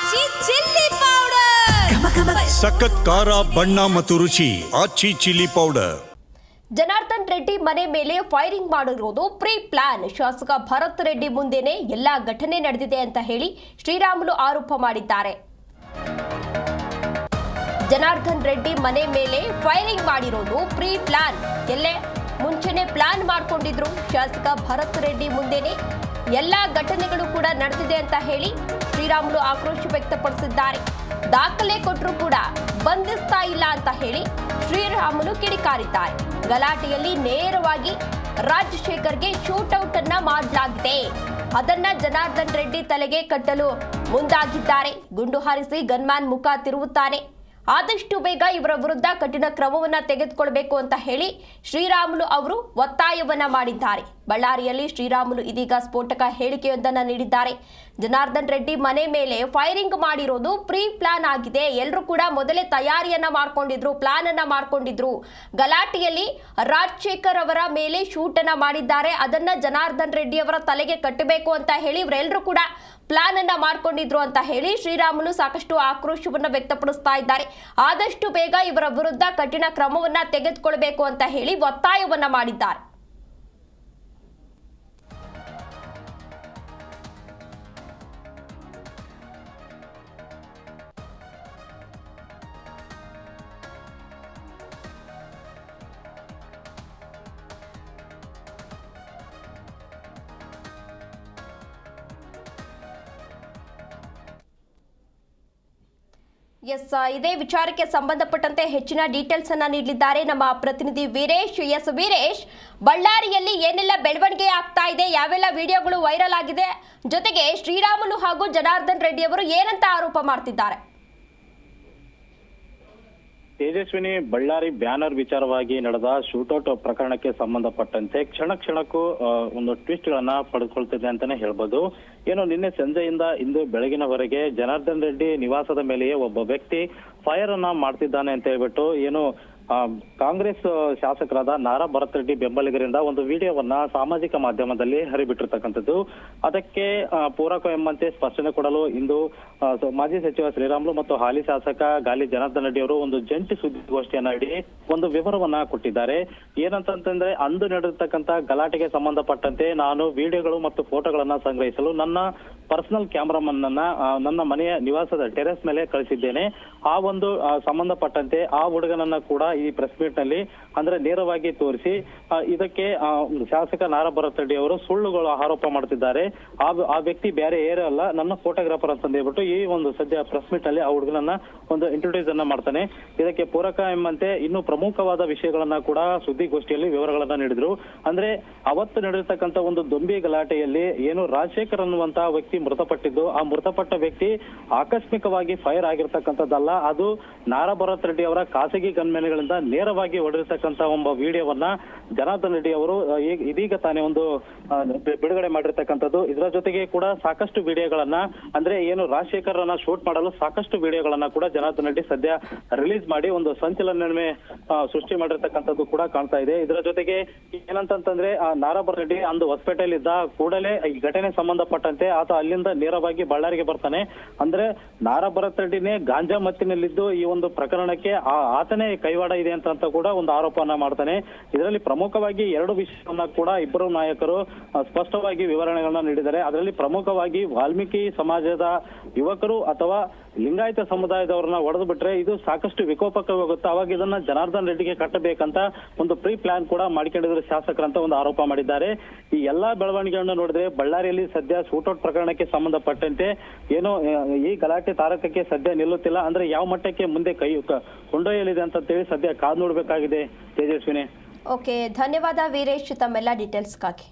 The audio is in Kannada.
ಆಚಿ ಚಿಲ್ಲಿ ಪೌಡರ್ ಸಖತ್ ಖಾರ ಬಣ್ಣ ಮತ್ತು ರುಚಿ ಆಚಿ ಚಿಲ್ಲಿ ಪೌಡರ್. ಜನಾರ್ದನ್ ರೆಡ್ಡಿ ಮನೆ ಮೇಲೆ ಫೈರಿಂಗ್ ಮಾಡಿರೋದು ಪ್ರೀ ಪ್ಲಾನ್. ಶಾಸಕ ಭರತ್ ರೆಡ್ಡಿ ಮುಂದೆನೆ ಎಲ್ಲಾ ಘಟನೆ ನಡೆದಿದೆ ಅಂತ ಹೇಳಿ ಶ್ರೀರಾಮುಲು ಆರೋಪ ಮಾಡಿದ್ದಾರೆ. ಜನಾರ್ದನ್ ರೆಡ್ಡಿ ಮನೆ ಮೇಲೆ ಫೈರಿಂಗ್ ಮಾಡಿರೋದು ಪ್ರೀ ಪ್ಲಾನ್. ಎಲ್ಲೇ ಮುಂಚೆನೆ ಪ್ಲಾನ್ ಮಾಡ್ಕೊಂಡಿದ್ರು. ಶಾಸಕ ಭರತ್ ರೆಡ್ಡಿ ಮುಂದೆನೆ ಎಲ್ಲಾ ಘಟನೆಗಳು ಕೂಡ ನಡೆದಿದೆ ಅಂತ ಹೇಳಿ ಶ್ರೀರಾಮುಲು ಆಕ್ರೋಶ ವ್ಯಕ್ತಪಡಿಸಿದ್ದಾರೆ. ದಾಖಲೆ ಕೊಟ್ಟರು ಕೂಡ ಬಂಧಿಸ್ತಾ ಇಲ್ಲ ಅಂತ ಹೇಳಿ ಶ್ರೀರಾಮುಲು ಕಿಡಿಕಾರಿದ್ದಾರೆ. ಗಲಾಟೆಯಲ್ಲಿ ನೇರವಾಗಿ ರಾಜಶೇಖರ್ಗೆ ಶೂಟೌಟ್ ಅನ್ನ ಮಾಡಲಾಗಿದೆ. ಅದನ್ನ ಜನಾರ್ದನ್ ರೆಡ್ಡಿ ತಲೆಗೆ ಕಟ್ಟಲು ಮುಂದಾಗಿದ್ದಾರೆ. ಗುಂಡು ಹಾರಿಸಿ ಗನ್ಮ್ಯಾನ್ ಮುಖ ತಿರುವುತ್ತಾನೆ. ಆದಷ್ಟು ಬೇಗ ಇವರ ವಿರುದ್ಧ ಕಠಿಣ ಕ್ರಮವನ್ನ ತೆಗೆದುಕೊಳ್ಳಬೇಕು ಅಂತ ಹೇಳಿ ಶ್ರೀರಾಮುಲು ಅವರು ಒತ್ತಾಯವನ್ನ ಮಾಡಿದ್ದಾರೆ. ಬಳ್ಳಾರಿಯಲ್ಲಿ ಶ್ರೀರಾಮುಲು ಇದೀಗ ಸ್ಫೋಟಕ ಹೇಳಿಕೆಯೊಂದನ್ನು ನೀಡಿದ್ದಾರೆ. ಜನಾರ್ದನ್ ರೆಡ್ಡಿ ಮನೆ ಮೇಲೆ ಫೈರಿಂಗ್ ಮಾಡಿರೋದು ಪ್ರೀ ಪ್ಲಾನ್ ಆಗಿದೆ. ಎಲ್ಲರೂ ಕೂಡ ಮೊದಲೇ ತಯಾರಿಯನ್ನ ಮಾಡ್ಕೊಂಡಿದ್ರು, ಪ್ಲಾನ್ ಅನ್ನ ಮಾಡ್ಕೊಂಡಿದ್ರು. ಗಲಾಟೆಯಲ್ಲಿ ರಾಜಶೇಖರ್ ಅವರ ಮೇಲೆ ಶೂಟ್ ಅನ್ನ ಮಾಡಿದ್ದಾರೆ. ಅದನ್ನ ಜನಾರ್ದನ್ ರೆಡ್ಡಿ ಅವರ ತಲೆಗೆ ಕಟ್ಟಬೇಕು ಅಂತ ಹೇಳಿ ಇವರೆಲ್ಲರೂ ಕೂಡ ಪ್ಲಾನ್ ಅನ್ನ ಮಾಡ್ಕೊಂಡಿದ್ರು ಅಂತ ಹೇಳಿ ಶ್ರೀರಾಮುಲು ಸಾಕಷ್ಟು ಆಕ್ರೋಶವನ್ನ ವ್ಯಕ್ತಪಡಿಸ್ತಾ ಇದ್ದಾರೆ. ಆದಷ್ಟು ಬೇಗ ಇವರ ವಿರುದ್ಧ ಕಠಿಣ ಕ್ರಮವನ್ನ ತೆಗೆದುಕೊಳ್ಳಬೇಕು ಅಂತ ಹೇಳಿ ಒತ್ತಾಯವನ್ನ ಮಾಡಿದ್ದಾರೆ. ಇದೇ ವಿಚಾರಕ್ಕೆ ಸಂಬಂಧಪಟ್ಟಂತೆ ಹೆಚ್ಚಿನ ಡೀಟೇಲ್ಸ್ ಅನ್ನ ನೀಡಲಿದ್ದಾರೆ ನಮ್ಮ ಪ್ರತಿನಿಧಿ ವೀರೇಶ್. ವೀರೇಶ್, ಬಳ್ಳಾರಿಯಲ್ಲಿ ಏನೆಲ್ಲ ಬೆಳವಣಿಗೆ ಆಗ್ತಾ ಇದೆ, ಯಾವೆಲ್ಲ ವಿಡಿಯೋಗಳು ವೈರಲ್ ಆಗಿದೆ, ಜೊತೆಗೆ ಶ್ರೀರಾಮುಲು ಹಾಗೂ ಜನಾರ್ದನ್ ರೆಡ್ಡಿ ಅವರು ಏನಂತ ಆರೋಪ ಮಾಡ್ತಿದ್ದಾರೆ? ತೇಜಸ್ವಿನಿ, ಬಳ್ಳಾರಿ ಬ್ಯಾನರ್ ವಿಚಾರವಾಗಿ ನಡೆದ ಶೂಟೌಟ್ ಪ್ರಕರಣಕ್ಕೆ ಸಂಬಂಧಪಟ್ಟಂತೆ ಕ್ಷಣಕ್ಕೂ ಒಂದು ಟ್ವಿಸ್ಟ್ ಗಳನ್ನ ಪಡೆದುಕೊಳ್ತಿದೆ ಅಂತಾನೆ ಹೇಳ್ಬೋದು. ಏನು ನಿನ್ನೆ ಸಂಜೆಯಿಂದ ಇಂದು ಬೆಳಗಿನವರೆಗೆ ಜನಾರ್ದನ್ ರೆಡ್ಡಿ ನಿವಾಸದ ಮೇಲೆಯೇ ಒಬ್ಬ ವ್ಯಕ್ತಿ ಫೈರ್ ಅನ್ನ ಮಾಡ್ತಿದ್ದಾನೆ ಅಂತ ಹೇಳ್ಬಿಟ್ಟು ಏನು ಕಾಂಗ್ರೆಸ್ ಶಾಸಕರಾದ ನಾರಾ ಭರತ್ ರೆಡ್ಡಿ ಬೆಂಬಲಿಗರಿಂದ ಒಂದು ವಿಡಿಯೋವನ್ನ ಸಾಮಾಜಿಕ ಮಾಧ್ಯಮದಲ್ಲಿ ಹರಿಬಿಟ್ಟಿರ್ತಕ್ಕಂಥದ್ದು. ಅದಕ್ಕೆ ಪೂರಕ ಎಂಬಂತೆ ಸ್ಪಷ್ಟನೆ ಕೊಡಲು ಇಂದು ಮಾಜಿ ಸಚಿವ ಶ್ರೀರಾಮುಲು ಮತ್ತು ಹಾಲಿ ಶಾಸಕ ಗಾಲಿ ಜನಾರ್ದನ್ ರೆಡ್ಡಿ ಅವರು ಒಂದು ಜಂಟಿ ಸುದ್ದಿಗೋಷ್ಠಿಯನ್ನ ನೀಡಿ ಒಂದು ವಿವರವನ್ನ ಕೊಟ್ಟಿದ್ದಾರೆ. ಏನಂತಂದ್ರೆ, ಅಂದು ನಡೆದಿರ್ತಕ್ಕಂಥ ಗಲಾಟೆಗೆ ಸಂಬಂಧಪಟ್ಟಂತೆ ನಾನು ವಿಡಿಯೋಗಳು ಮತ್ತು ಫೋಟೋಗಳನ್ನ ಸಂಗ್ರಹಿಸಲು ನನ್ನ ಪರ್ಸನಲ್ ಕ್ಯಾಮರಾಮನ್ ಅನ್ನ ನನ್ನ ಮನೆಯ ನಿವಾಸದ ಟೆರೆಸ್ ಮೇಲೆ ಕಳಿಸಿದ್ದೇನೆ. ಆ ಒಂದು ಸಂಬಂಧಪಟ್ಟಂತೆ ಆ ಹುಡುಗನನ್ನ ಕೂಡ ಈ ಪ್ರೆಸ್ ಮೀಟ್ ನಲ್ಲಿ ಅಂದ್ರೆ ನೇರವಾಗಿ ತೋರಿಸಿ ಇದಕ್ಕೆ ಶಾಸಕ ನಾರಾ ಭರತ್ ರೆಡ್ಡಿ ಅವರು ಸುಳ್ಳುಗಳು ಆರೋಪ ಮಾಡ್ತಿದ್ದಾರೆ. ಆ ವ್ಯಕ್ತಿ ಬೇರೆ ಏರೇ ಅಲ್ಲ, ನನ್ನ ಫೋಟೋಗ್ರಾಫರ್ ಅಂತ ಹೇಳ್ಬಿಟ್ಟು ಈ ಒಂದು ಸದ್ಯ ಪ್ರೆಸ್ ಮೀಟ್ ನಲ್ಲಿ ಆ ಹುಡುಗನನ್ನ ಒಂದು ಇಂಟ್ರೊಡ್ಯೂಸ್ ಅನ್ನ ಮಾಡ್ತಾನೆ. ಇದಕ್ಕೆ ಪೂರಕ ಎಂಬಂತೆ ಇನ್ನು ಪ್ರಮುಖವಾದ ವಿಷಯಗಳನ್ನ ಕೂಡ ಸುದ್ದಿಗೋಷ್ಠಿಯಲ್ಲಿ ವಿವರಗಳನ್ನ ನೀಡಿದ್ರು. ಅಂದ್ರೆ ಅವತ್ತು ನಡೆದಿರ್ತಕ್ಕಂಥ ಒಂದು ದೊಂಬಿ ಗಲಾಟೆಯಲ್ಲಿ ಏನು ರಾಜಶೇಖರ್ ಅನ್ನುವಂತಹ ವ್ಯಕ್ತಿ ಮೃತಪಟ್ಟಿದ್ದು, ಆ ಮೃತಪಟ್ಟ ವ್ಯಕ್ತಿ ಆಕಸ್ಮಿಕವಾಗಿ ಫೈರ್ ಆಗಿರ್ತಕ್ಕಂಥದ್ದಲ್ಲ, ಅದು ನಾರಾ ಭರತ್ ರೆಡ್ಡಿ ಅವರ ಖಾಸಗಿ ಗನ್ಮೆನ್ಗಳಿಂದ ನೇರವಾಗಿ ಹೊಡೆದಿರ್ತಕ್ಕಂಥ ಒಬ್ಬ ವಿಡಿಯೋವನ್ನ ಜನಾರ್ದನ್ ರೆಡ್ಡಿ ಅವರು ಇದೀಗ ತಾನೇ ಒಂದು ಬಿಡುಗಡೆ ಮಾಡಿರ್ತಕ್ಕಂಥದ್ದು. ಇದರ ಜೊತೆಗೆ ಕೂಡ ಸಾಕಷ್ಟು ವಿಡಿಯೋಗಳನ್ನ ಅಂದ್ರೆ ಏನು ರಾಜಶೇಖರ್ ಅನ್ನ ಶೂಟ್ ಮಾಡಲು ಸಾಕಷ್ಟು ವಿಡಿಯೋಗಳನ್ನ ಕೂಡ ಜನಾರ್ದನ್ ರೆಡ್ಡಿ ಸದ್ಯ ರಿಲೀಸ್ ಮಾಡಿ ಒಂದು ಸಂಚಲನ ಸೃಷ್ಟಿ ಮಾಡಿರ್ತಕ್ಕಂಥದ್ದು ಕೂಡ ಕಾಣ್ತಾ ಇದೆ. ಇದರ ಜೊತೆಗೆ ಏನಂತಂದ್ರೆ ನಾರಾ ಭರತ್ ರೆಡ್ಡಿ ಅಂದು ಹೊಸಪೇಟೆಯಲ್ಲಿ ಇದ್ದ ಕೂಡಲೇ ಈ ಘಟನೆ ಸಂಬಂಧಪಟ್ಟಂತೆ ಆತ ಅಲ್ಲಿಂದ ನೇರವಾಗಿ ಬಳ್ಳಾರಿಗೆ ಬರ್ತಾನೆ. ಅಂದ್ರೆ ನಾರಾ ಭರತ್ ರೆಡ್ಡಿನೇ ಗಾಂಜಾ ಮತ್ತಿನಲ್ಲಿದ್ದು ಈ ಒಂದು ಪ್ರಕರಣಕ್ಕೆ ಆತನೇ ಕೈವಾಡ ಇದೆ ಅಂತ ಕೂಡ ಒಂದು ಆರೋಪವನ್ನ ಮಾಡ್ತಾನೆ. ಇದರಲ್ಲಿ ಪ್ರಮುಖವಾಗಿ ಎರಡು ವಿಷಯವನ್ನ ಕೂಡ ಇಬ್ಬರು ನಾಯಕರು ಸ್ಪಷ್ಟವಾಗಿ ವಿವರಣೆಗಳನ್ನ ನೀಡಿದ್ದಾರೆ. ಅದರಲ್ಲಿ ಪ್ರಮುಖವಾಗಿ ವಾಲ್ಮೀಕಿ ಸಮಾಜದ ಯುವಕರು ಅಥವಾ ಲಿಂಗಾಯತ ಸಮುದಾಯದವರನ್ನ ಹೊಡೆದು ಬಿಟ್ರೆ ಇದು ಸಾಕಷ್ಟು ವಿಕೋಪಕ್ಕೆ ಹೋಗುತ್ತೆ, ಅವಾಗ ಇದನ್ನ ಜನಾರ್ದನ್ ರೆಡ್ಡಿಗೆ ಕಟ್ಟಬೇಕಂತ ಒಂದು ಪ್ರೀ ಪ್ಲಾನ್ ಕೂಡ ಮಾಡಿಕೊಂಡಿದ್ರು ಶಾಸಕರಂತ ಒಂದು ಆರೋಪ ಮಾಡಿದ್ದಾರೆ. ಈ ಎಲ್ಲಾ ಬೆಳವಣಿಗೆಗಳನ್ನ ನೋಡಿದ್ರೆ ಬಳ್ಳಾರಿಯಲ್ಲಿ ಸದ್ಯ ಶೂಟೌಟ್ ಪ್ರಕರಣಕ್ಕೆ ಸಂಬಂಧಪಟ್ಟಂತೆ ಏನೋ ಈ ಗಲಾಟೆ ತಾರಕಕ್ಕೆ ಸದ್ಯ ನಿಲ್ಲುತ್ತಿಲ್ಲ. ಅಂದ್ರೆ ಯಾವ ಮಟ್ಟಕ್ಕೆ ಮುಂದೆ ಕೊಂಡೊಯ್ಯಲಿದೆ ಅಂತ ಹೇಳಿ ಸದ್ಯ ಕಾದು ನೋಡ್ಬೇಕಾಗಿದೆ. ತೇಜಸ್ವಿನಿ. ಓಕೆ, ಧನ್ಯವಾದ ವೀರೇಶ್ ತಮ್ಮೆಲ್ಲ ಡೀಟೇಲ್ಸ್ಗಾಗಿ.